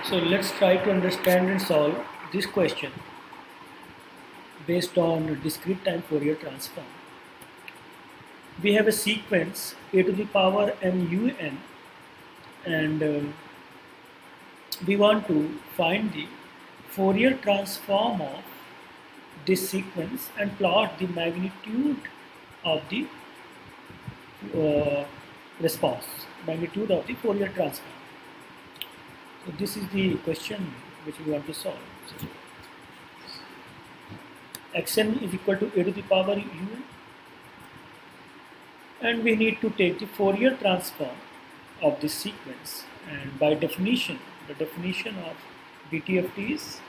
So let's try to understand and solve this question based on discrete time Fourier transform. We have a sequence a to the power mun, and we want to find the Fourier transform of this sequence and plot the magnitude of the uh, response, magnitude of the Fourier transform. So this is the question which we want to solve. So xn is equal to a to the power un, and we need to take the Fourier transform of this sequence, and by definition, the definition of DTFT is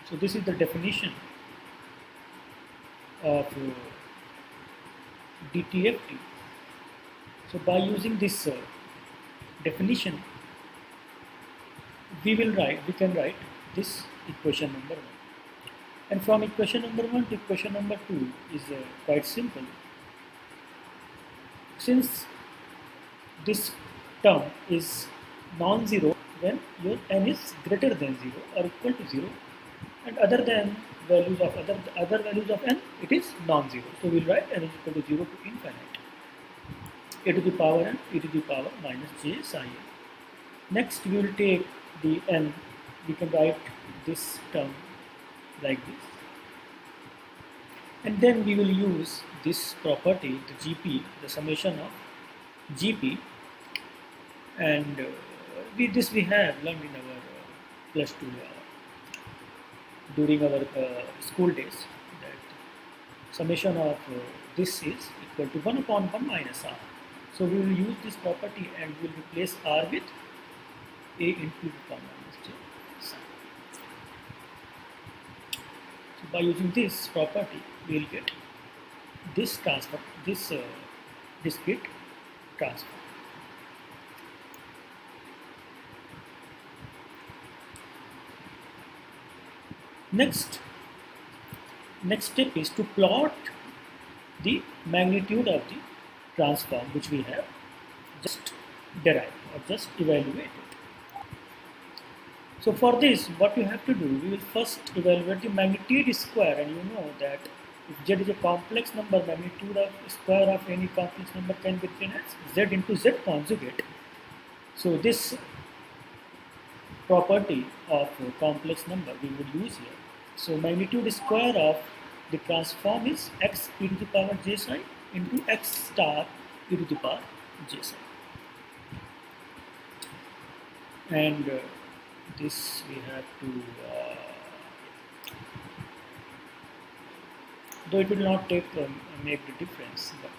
so this is the definition of DTFT. So by using this definition, we can write this equation number 1. And from equation number 1 to equation number 2 is quite simple. Since this term is non-zero when your n is greater than 0 or equal to 0, and other than values of other values of n, it is non-zero. So we'll write n is equal to 0 to infinite, a to the power n, e to the power minus j psi n. Next we will take the n, we can write this term like this, and then we will use this property, the GP, the summation of GP, and this we have learned in our plus 2 during our school days, that summation of this is equal to 1 upon 1 minus r. So we will use this property and we will replace r with a into the power minus j psi. So by using this property, we will get this transform, this discrete transform. Next step is to plot the magnitude of the transform which we have just derived or just evaluated. So for this, what you have to do, we will first evaluate the magnitude square, and you know that if z is a complex number, magnitude of square of any complex number can be written as z into z conjugate. So this property of a complex number we will use here. So magnitude square of the transform is x e to the power j psi into x star e to the power j psi. And this we have to, though it will not make the difference, but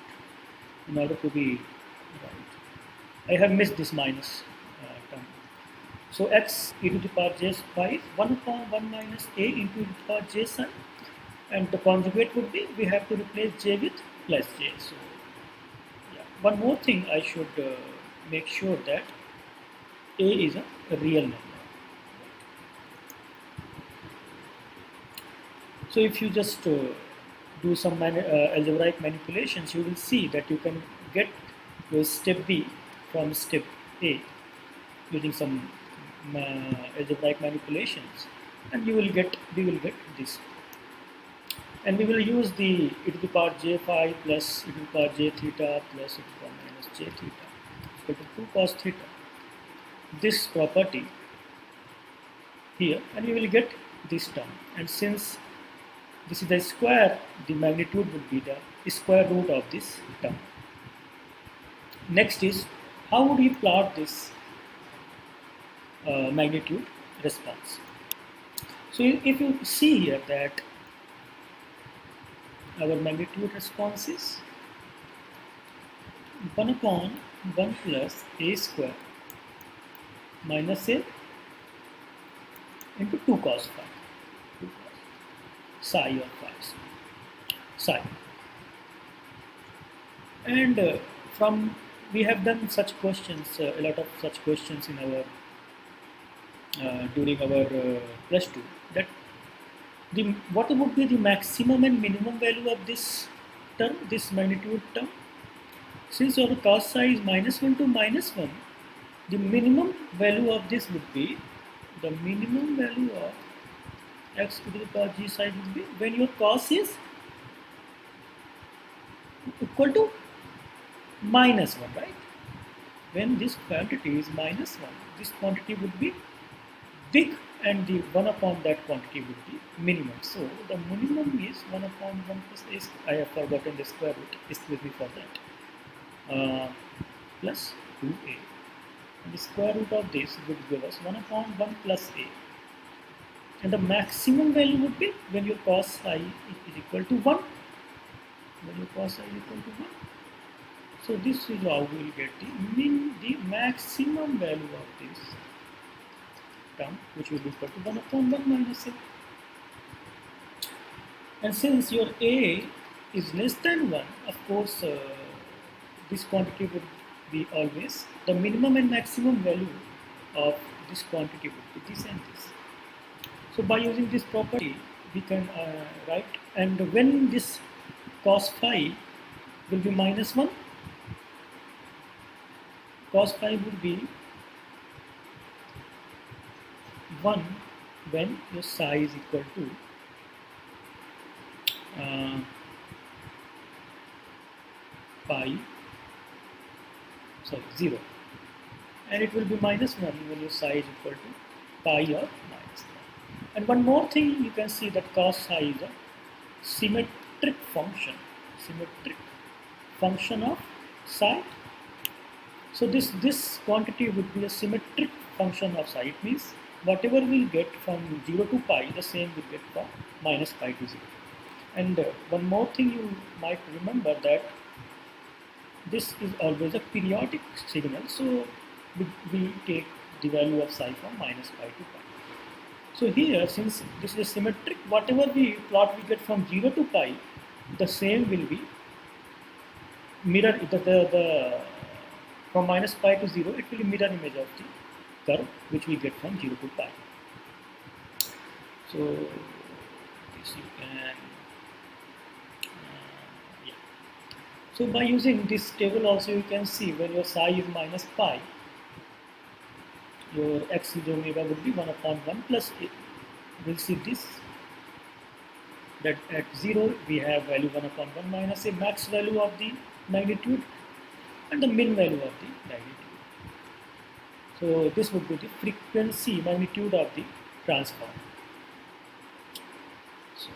in order to be right, I have missed this minus term. So x e to the power j psi is 1 upon 1 minus a into e to the power j psi, and the conjugate would be, we have to replace j with plus j. So yeah. One more thing I should make sure that a is a real number. So if you just do some algebraic manipulations, you will see that you can get your step B from step A using some algebraic manipulations, and we will get this. And we will use the e to the power j phi plus e to the power j theta plus e to the power minus j theta equal to 2 cos theta. This property here, and we will get this term. And since this is the square, the magnitude would be the square root of this term. Next is, how would we plot this magnitude response? So if you see here that our magnitude response is 1 upon 1 plus a square minus a into 2 cos phi, psi or psi. And from we have done such questions, a lot of such questions in our during our plus 2, that the what would be the maximum and minimum value of this term, this magnitude term. Since your cos psi is -1 to -1, the minimum value of this would be, the minimum value of x to the power g psi would be when your cos is equal to -1, right? When this quantity is -1, this quantity would be big and the 1 upon that quantity would be minimum. So the minimum is 1 upon 1 plus a square. I have forgotten the square root, excuse me for that. Plus 2a. And the square root of this would give us 1 upon 1 plus a. And the maximum value would be when your cos psi is equal to 1. When your cos psi is equal to 1. So this is how we will get the maximum value of this term, which will be equal to 1 upon 1 minus a. And since your a is less than 1, of course, this quantity would be always, the minimum and maximum value of this quantity would be this and this. So by using this property, we can write, and when this cos phi will be -1, cos phi would be 1 when your psi is equal to pi, sorry, 0, and it will be -1 when your psi is equal to pi or -1. And one more thing, you can see that cos psi is a symmetric function of psi. So this quantity would be a symmetric function of psi. It means whatever we get from 0 to pi, the same we get from -pi to 0. And one more thing you might remember, that this is always a periodic signal. So we take the value of psi from -pi to pi. So here, since this is symmetric, whatever we plot we get from 0 to pi, the same will be mirror, from -pi to 0, it will be mirror image of the curve which we get from 0 to pi. So this you can, yeah. So by using this table also, you can see when your psi is -pi, your x is omega would be 1 upon 1 plus a. We'll see this, that at 0 we have value 1 upon 1 minus a, max value of the magnitude and the min value of the magnitude. So this would be the frequency magnitude of the transform. So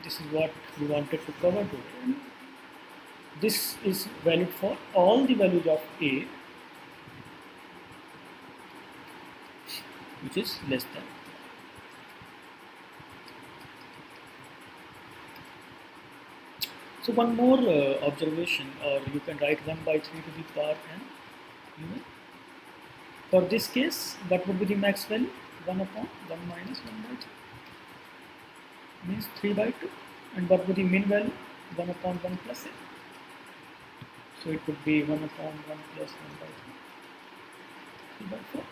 this is what we wanted to cover today. And this is valid for all the values of a which is less than. So one more observation, or you can write 1 by 3 to the power n. For this case, what would be the max value? 1 upon 1 minus 1 by 3. Means 3 by 2. And what would be the min value? 1 upon 1 plus a. So it would be 1 upon 1 plus 1 by 3. 3 by 4.